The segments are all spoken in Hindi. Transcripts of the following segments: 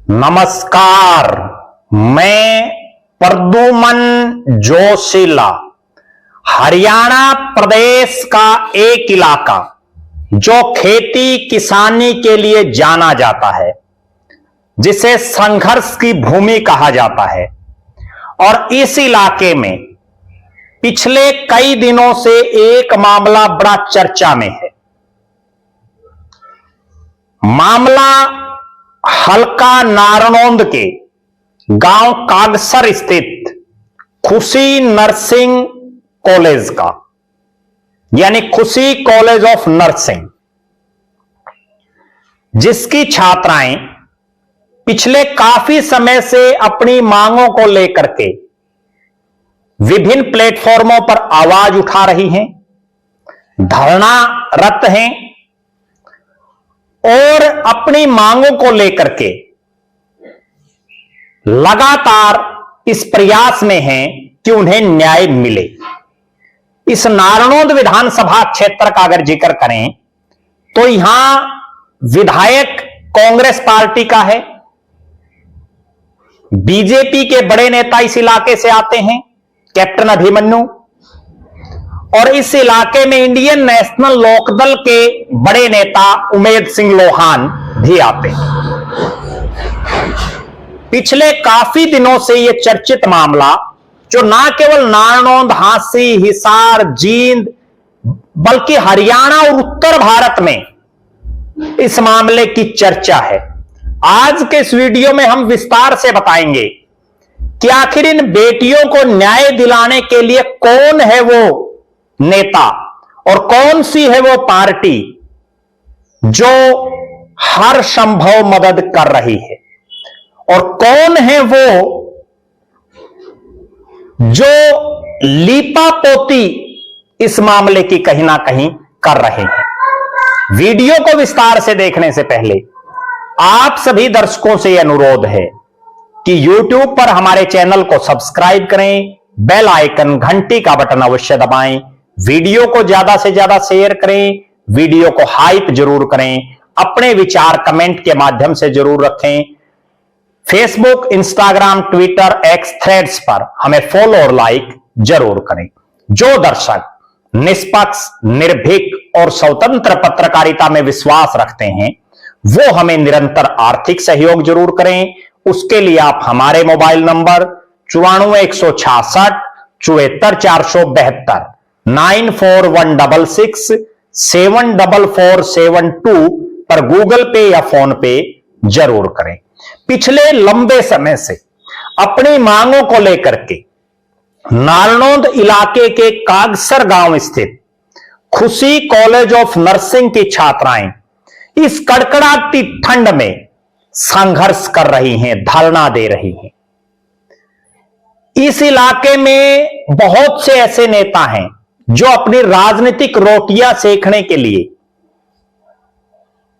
नमस्कार, मैं प्रद्युमन जोशीला। हरियाणा प्रदेश का एक इलाका जो खेती किसानी के लिए जाना जाता है, जिसे संघर्ष की भूमि कहा जाता है, और इस इलाके में पिछले कई दिनों से एक मामला बड़ा चर्चा में है। मामला हल्का नारनौंद के गांव कागसर स्थित खुशी नर्सिंग कॉलेज का, यानी खुशी कॉलेज ऑफ नर्सिंग, जिसकी छात्राएं पिछले काफी समय से अपनी मांगों को लेकर के विभिन्न प्लेटफॉर्मों पर आवाज उठा रही हैं, धरनारत हैं और अपनी मांगों को लेकर के लगातार इस प्रयास में हैं कि उन्हें न्याय मिले। इस नारनौंद विधानसभा क्षेत्र का अगर जिक्र करें तो यहां विधायक कांग्रेस पार्टी का है, बीजेपी के बड़े नेता इस इलाके से आते हैं, कैप्टन अभिमन्यु, और इस इलाके में इंडियन नेशनल लोकदल के बड़े नेता उमेद सिंह लोहान भी आते हैं। पिछले काफी दिनों से यह चर्चित मामला, जो ना केवल नारनौंद, हांसी, हिसार, जींद, बल्कि हरियाणा और उत्तर भारत में इस मामले की चर्चा है। आज के इस वीडियो में हम विस्तार से बताएंगे कि आखिर इन बेटियों को न्याय दिलाने के लिए कौन है वो नेता और कौन सी है वो पार्टी जो हर संभव मदद कर रही है, और कौन है वो जो लीपापोती इस मामले की कहीं ना कहीं कर रहे हैं। वीडियो को विस्तार से देखने से पहले आप सभी दर्शकों से यह अनुरोध है कि YouTube पर हमारे चैनल को सब्सक्राइब करें, बेल आइकन घंटी का बटन अवश्य दबाएं, वीडियो को ज्यादा से ज्यादा शेयर करें, वीडियो को हाइप जरूर करें, अपने विचार कमेंट के माध्यम से जरूर रखें। Facebook, Instagram, Twitter, x, threads पर हमें फॉलो और लाइक जरूर करें। जो दर्शक निष्पक्ष, निर्भीक और स्वतंत्र पत्रकारिता में विश्वास रखते हैं, वो हमें निरंतर आर्थिक सहयोग जरूर करें। उसके लिए आप हमारे मोबाइल नंबर 94 166 74 472 94 166 74472 पर गूगल पे या फोन पे जरूर करें। पिछले लंबे समय से अपनी मांगों को लेकर के नारनौंद इलाके के कागसर गांव स्थित खुशी कॉलेज ऑफ नर्सिंग की छात्राएं इस कड़कड़ाती ठंड में संघर्ष कर रही हैं, धरना दे रही हैं। इस इलाके में बहुत से ऐसे नेता हैं जो अपनी राजनीतिक रोटियां सेकने के लिए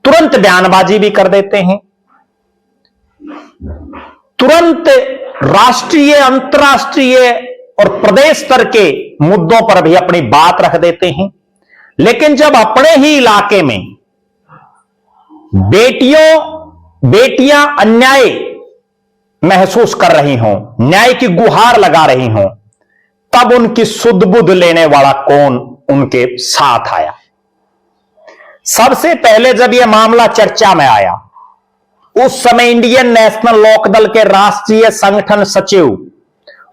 तुरंत बयानबाजी भी कर देते हैं, तुरंत राष्ट्रीय, अंतर्राष्ट्रीय और प्रदेश स्तर के मुद्दों पर भी अपनी बात रख देते हैं। लेकिन जब अपने ही इलाके में बेटियां अन्याय महसूस कर रही हों, न्याय की गुहार लगा रही हों, तब उनकी सुध बुध लेने वाला कौन उनके साथ आया। सबसे पहले जब यह मामला चर्चा में आया, उस समय इंडियन नेशनल लोकदल के राष्ट्रीय संगठन सचिव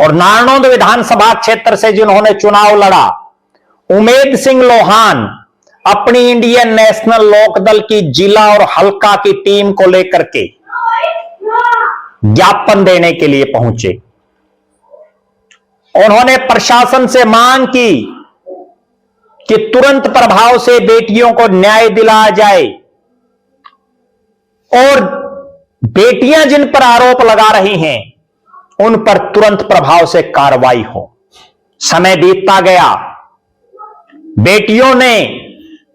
और नारनौंद विधानसभा क्षेत्र से जिन्होंने चुनाव लड़ा, उमेद सिंह लोहान, अपनी इंडियन नेशनल लोकदल की जिला और हल्का की टीम को लेकर के ज्ञापन देने के लिए पहुंचे। उन्होंने प्रशासन से मांग की कि तुरंत प्रभाव से बेटियों को न्याय दिलाया जाए और बेटियां जिन पर आरोप लगा रही हैं उन पर तुरंत प्रभाव से कार्रवाई हो। समय बीतता गया, बेटियों ने,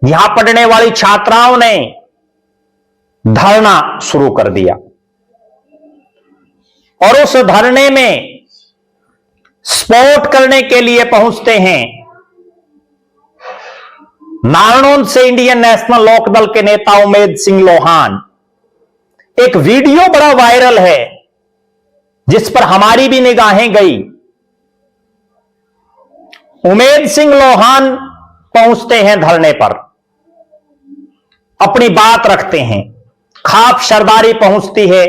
यहां पढ़ने वाली छात्राओं ने धरना शुरू कर दिया, और उस धरने में सपोर्ट करने के लिए पहुंचते हैं नारनौंद से इंडियन नेशनल लोकदल के नेता उमेद सिंह लोहान। एक वीडियो बड़ा वायरल है जिस पर हमारी भी निगाहें गई। उमेद सिंह लोहान पहुंचते हैं धरने पर, अपनी बात रखते हैं। खाप सरदारी पहुंचती है,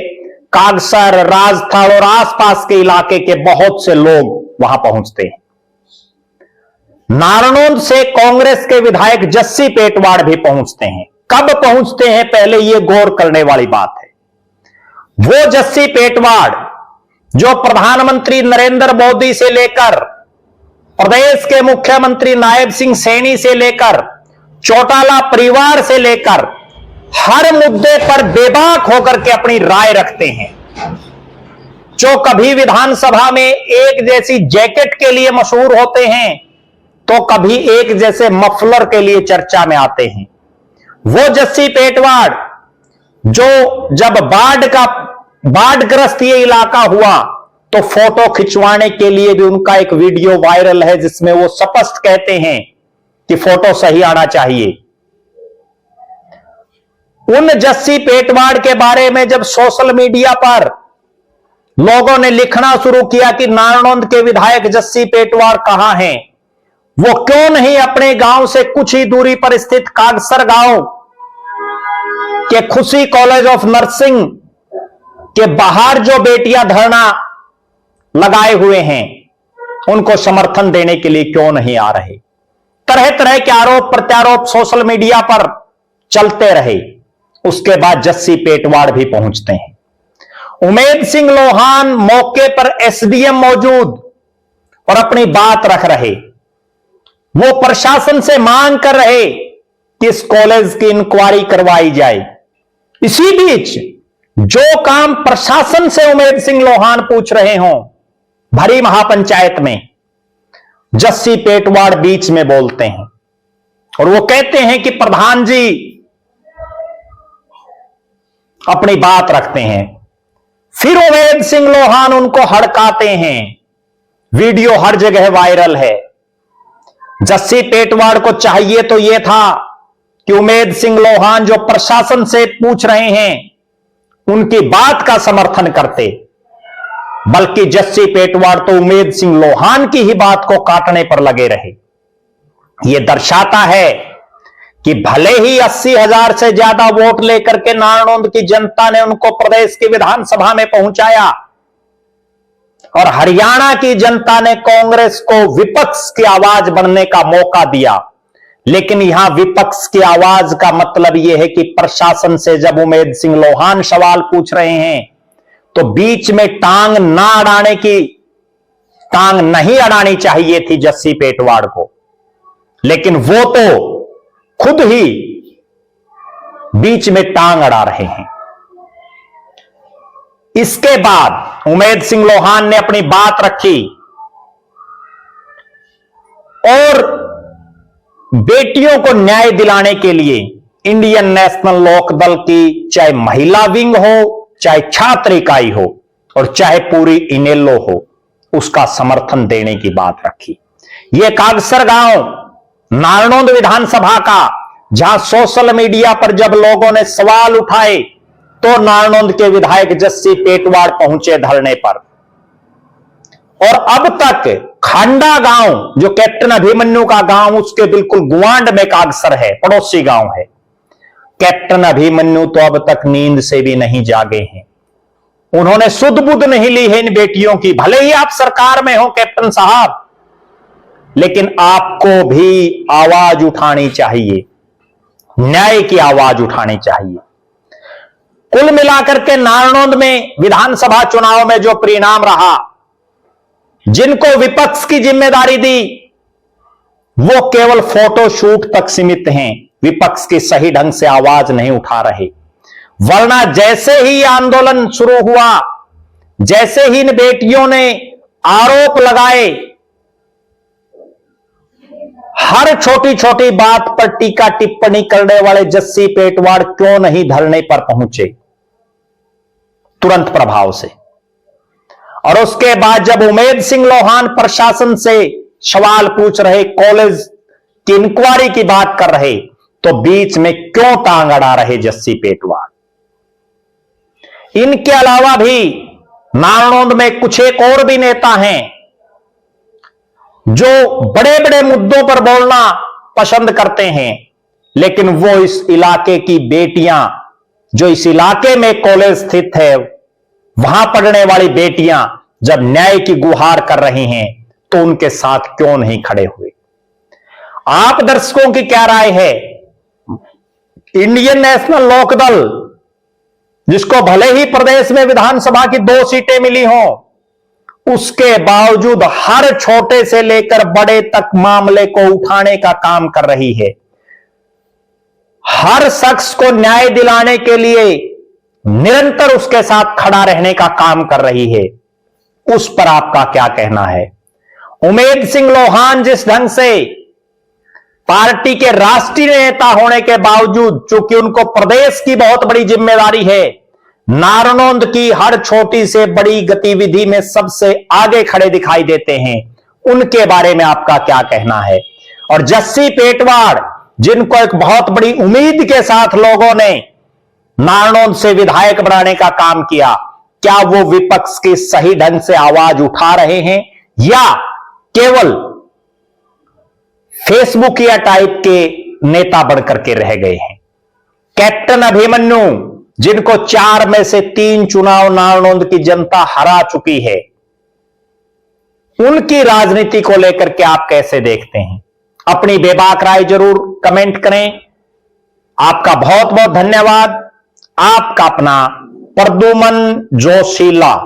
कागसर, राजथाड़ और आसपास के इलाके के बहुत से लोग वहां पहुंचते हैं। नारनौंद से कांग्रेस के विधायक जस्सी पेटवाड़ भी पहुंचते हैं। कब पहुंचते हैं, पहले यह गौर करने वाली बात है। वो जस्सी पेटवाड़ जो प्रधानमंत्री नरेंद्र मोदी से लेकर प्रदेश के मुख्यमंत्री नायब सिंह सैनी से लेकर चौटाला परिवार से लेकर हर मुद्दे पर बेबाक होकर के अपनी राय रखते हैं, जो कभी विधानसभा में एक जैसी जैकेट के लिए मशहूर होते हैं तो कभी एक जैसे मफलर के लिए चर्चा में आते हैं। वो जस्सी पेटवाड़ जो जब बाढ़ग्रस्त ये इलाका हुआ तो फोटो खिंचवाने के लिए भी उनका एक वीडियो वायरल है जिसमें वो स्पष्ट कहते हैं कि फोटो सही आना चाहिए। उन जस्सी पेटवाड़ के बारे में जब सोशल मीडिया पर लोगों ने लिखना शुरू किया कि नारनौंद के विधायक जस्सी पेटवाड़ कहां हैं, वो क्यों नहीं अपने गांव से कुछ ही दूरी पर स्थित कागसर गांव के खुशी कॉलेज ऑफ नर्सिंग के बाहर जो बेटियां धरना लगाए हुए हैं उनको समर्थन देने के लिए क्यों नहीं आ रहे। तरह तरह के आरोप प्रत्यारोप सोशल मीडिया पर चलते रहे। उसके बाद जस्सी पेटवाड़ भी पहुंचते हैं। उमेद सिंह लोहान मौके पर एसडीएम मौजूद और अपनी बात रख रहे। वो प्रशासन से मांग कर रहे कि इस कॉलेज की इंक्वायरी करवाई जाए। इसी बीच जो काम प्रशासन से उमेद सिंह लोहान पूछ रहे हों, भरी महापंचायत में जस्सी पेटवाड़ बीच में बोलते हैं और वो कहते हैं कि प्रधान जी, अपनी बात रखते हैं। फिर उमेद सिंह लोहान उनको हड़काते हैं। वीडियो हर जगह वायरल है। जस्सी पेटवाड़ को चाहिए तो यह था कि उमेद सिंह लोहान जो प्रशासन से पूछ रहे हैं उनकी बात का समर्थन करते, बल्कि जस्सी पेटवाड़ तो उमेद सिंह लोहान की ही बात को काटने पर लगे रहे। यह दर्शाता है कि भले ही 80,000 से ज्यादा वोट लेकर के नारनौंद की जनता ने उनको प्रदेश की विधानसभा में पहुंचाया और हरियाणा की जनता ने कांग्रेस को विपक्ष की आवाज बनने का मौका दिया, लेकिन यहां विपक्ष की आवाज का मतलब यह है कि प्रशासन से जब उमेद सिंह लोहान सवाल पूछ रहे हैं तो बीच में टांग नहीं अड़ानी चाहिए थी जस्सी पेटवाड़ को, लेकिन वो तो खुद ही बीच में टांग अड़ा रहे हैं। इसके बाद उमेद सिंह लोहान ने अपनी बात रखी और बेटियों को न्याय दिलाने के लिए इंडियन नेशनल लोकदल की चाहे महिला विंग हो, चाहे छात्र इकाई हो और चाहे पूरी इनेलो हो, उसका समर्थन देने की बात रखी। यह कागसर गांव नारनौंद विधानसभा का, जहां सोशल मीडिया पर जब लोगों ने सवाल उठाए तो नारनौंद के विधायक जस्सी पेटवाड़ पहुंचे धरने पर। और अब तक खांडा गांव जो कैप्टन अभिमन्यु का गांव, उसके बिल्कुल गुआंड में कागसर है, पड़ोसी गांव है। कैप्टन अभिमन्यु तो अब तक नींद से भी नहीं जागे हैं। उन्होंने सुध बुध नहीं ली है इन बेटियों की। भले ही आप सरकार में हो कैप्टन साहब, लेकिन आपको भी आवाज उठानी चाहिए, न्याय की आवाज उठानी चाहिए। कुल मिलाकर के नारनौंद में विधानसभा चुनाव में जो परिणाम रहा, जिनको विपक्ष की जिम्मेदारी दी वो केवल फोटो शूट तक सीमित हैं, विपक्ष की सही ढंग से आवाज नहीं उठा रहे। वरना जैसे ही आंदोलन शुरू हुआ, जैसे ही इन बेटियों ने आरोप लगाए, हर छोटी छोटी बात पर टीका टिप्पणी करने वाले जस्सी पेटवाड़ क्यों नहीं धरने पर पहुंचे तुरंत प्रभाव से। और उसके बाद जब उमेद सिंह लोहान प्रशासन से सवाल पूछ रहे, कॉलेज की इंक्वायरी की बात कर रहे, तो बीच में क्यों टांग अड़ा रहे जस्सी पेटवाड़। इनके अलावा भी नारनौंद में कुछ एक और भी नेता हैं जो बड़े बड़े मुद्दों पर बोलना पसंद करते हैं, लेकिन वो इस इलाके की बेटियां, जो इस इलाके में कॉलेज स्थित है, वहां पढ़ने वाली बेटियां जब न्याय की गुहार कर रही हैं तो उनके साथ क्यों नहीं खड़े हुए? आप दर्शकों की क्या राय है? इंडियन नेशनल लोकदल, जिसको भले ही प्रदेश में विधानसभा की 2 सीटें मिली हों, उसके बावजूद हर छोटे से लेकर बड़े तक मामले को उठाने का काम कर रही है, हर शख्स को न्याय दिलाने के लिए निरंतर उसके साथ खड़ा रहने का काम कर रही है। उस पर आपका क्या कहना है? उमेद सिंह लोहान जिस ढंग से पार्टी के राष्ट्रीय नेता होने के बावजूद, चूंकि उनको प्रदेश की बहुत बड़ी जिम्मेदारी है, नारनौंद की हर छोटी से बड़ी गतिविधि में सबसे आगे खड़े दिखाई देते हैं, उनके बारे में आपका क्या कहना है? और जस्सी पेटवाड़, जिनको एक बहुत बड़ी उम्मीद के साथ लोगों ने नारनौंद से विधायक बनाने का काम किया, क्या वो विपक्ष की सही ढंग से आवाज उठा रहे हैं या केवल फेसबुकिया टाइप के नेता बनकर के रह गए हैं? कैप्टन अभिमन्यु, जिनको 4 में से 3 चुनाव नारनौंद की जनता हरा चुकी है, उनकी राजनीति को लेकर के आप कैसे देखते हैं? अपनी बेबाक राय जरूर कमेंट करें। आपका बहुत बहुत धन्यवाद। आपका अपना प्रद्युमन जोशीला।